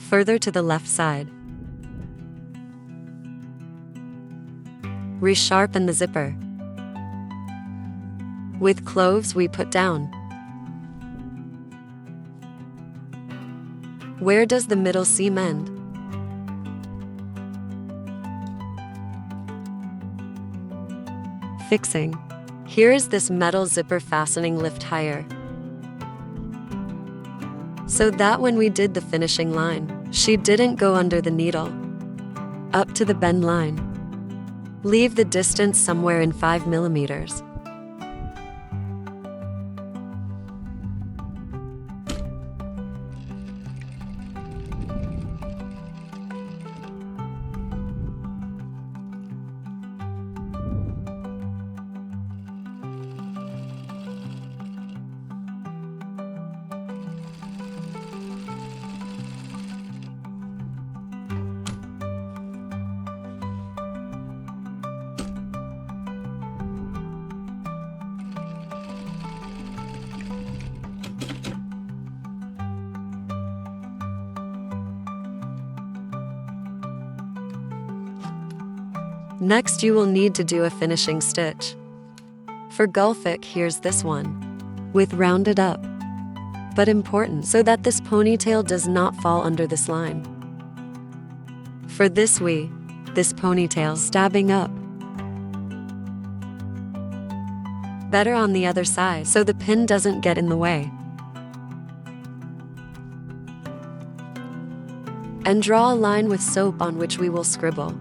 Further to the left side. Resharpen the zipper. With cloves we put down. Where does the middle seam end? Fixing. Here is this metal zipper fastening lift higher, so that when we did the finishing line, she didn't go under the needle. Up to the bend line. Leave the distance somewhere in 5 millimeters. Next, you will need to do a finishing stitch. For Gulfic, here's this one, with rounded up, but important so that this ponytail does not fall under this line. For this ponytail stabbing up. Better on the other side so the pin doesn't get in the way. And draw a line with soap on which we will scribble.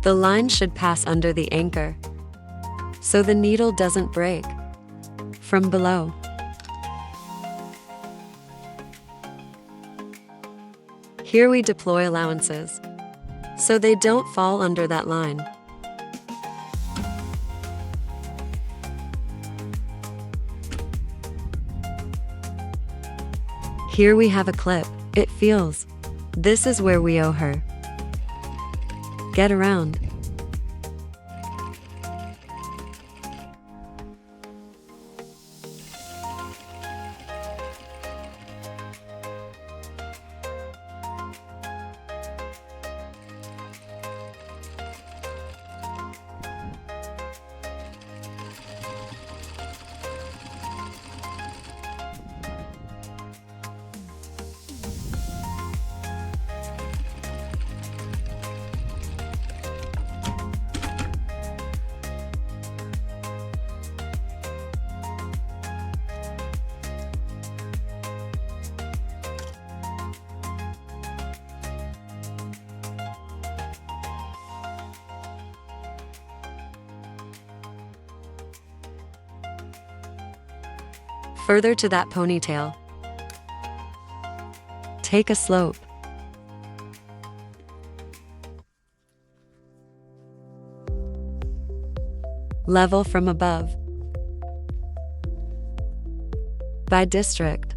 The line should pass under the anchor, so the needle doesn't break from below. Here we deploy allowances, so they don't fall under that line. Here we have a clip. It feels. This is where we owe her. Get around. Further to that ponytail. Take a slope. Level from above. By district.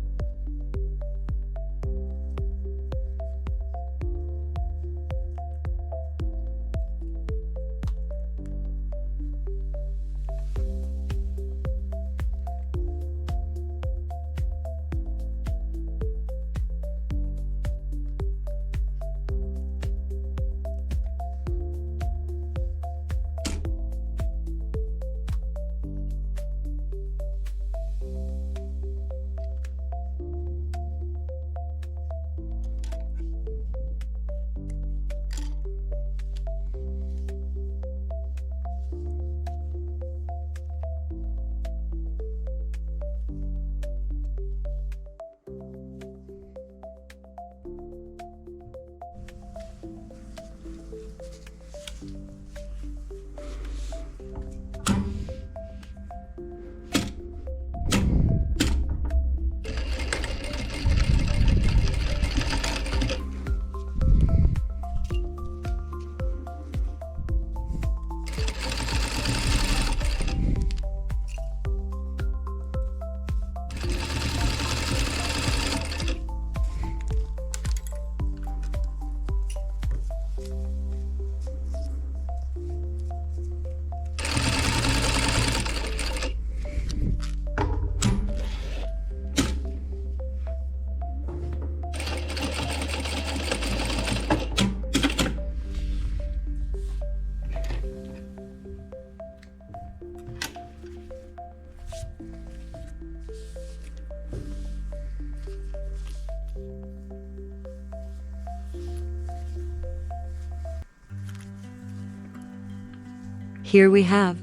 Here we have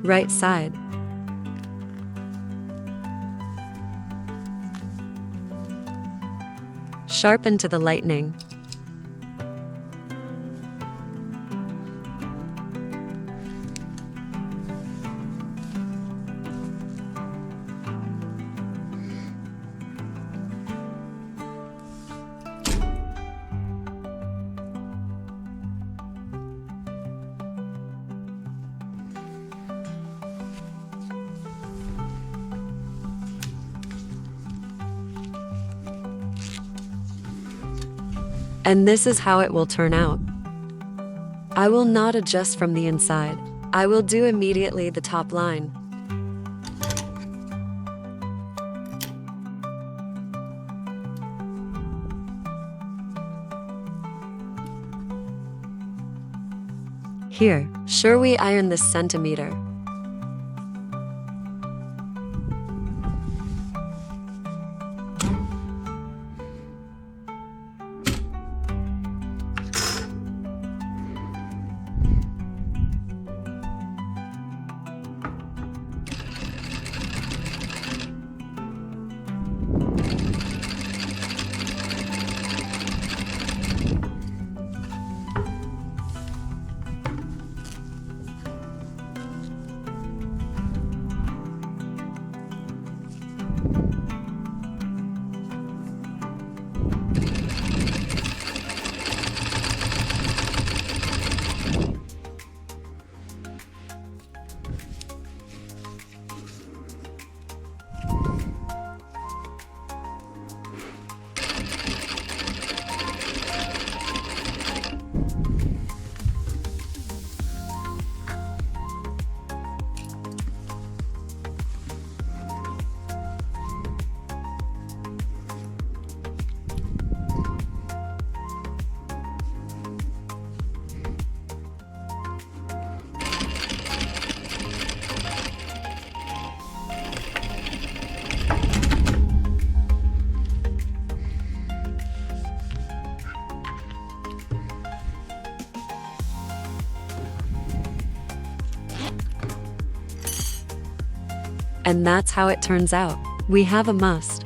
right side, sharpen to the lightning, and this is how it will turn out. I will not adjust from the inside. I will do immediately the top line. Here, sure we iron this centimeter. And that's how it turns out. We have a must.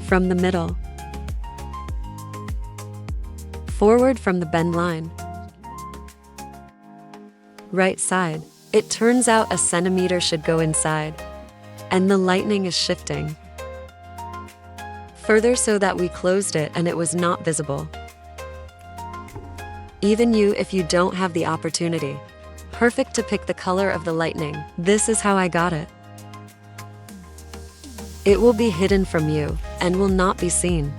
From the middle. Forward from the bend line. Right side. It turns out a centimeter should go inside. And the lightning is shifting. Further so that we closed it and it was not visible. Even you if you don't have the opportunity. Perfect to pick the color of the lightning. This is how I got it. It will be hidden from you and will not be seen.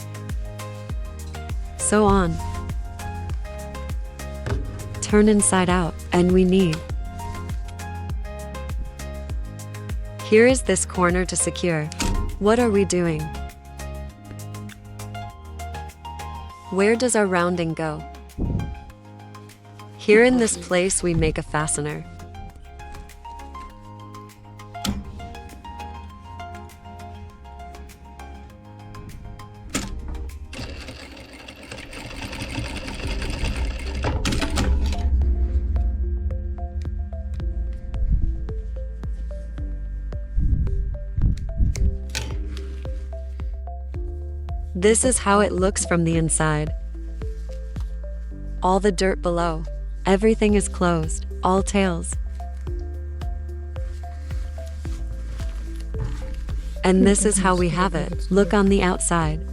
So on. Turn inside out, and we need. Here is this corner to secure. What are we doing? Where does our rounding go? Here in this place we make a fastener. This is how it looks from the inside. All the dirt below. Everything is closed, all tails. And this is how we have it. Look on the outside.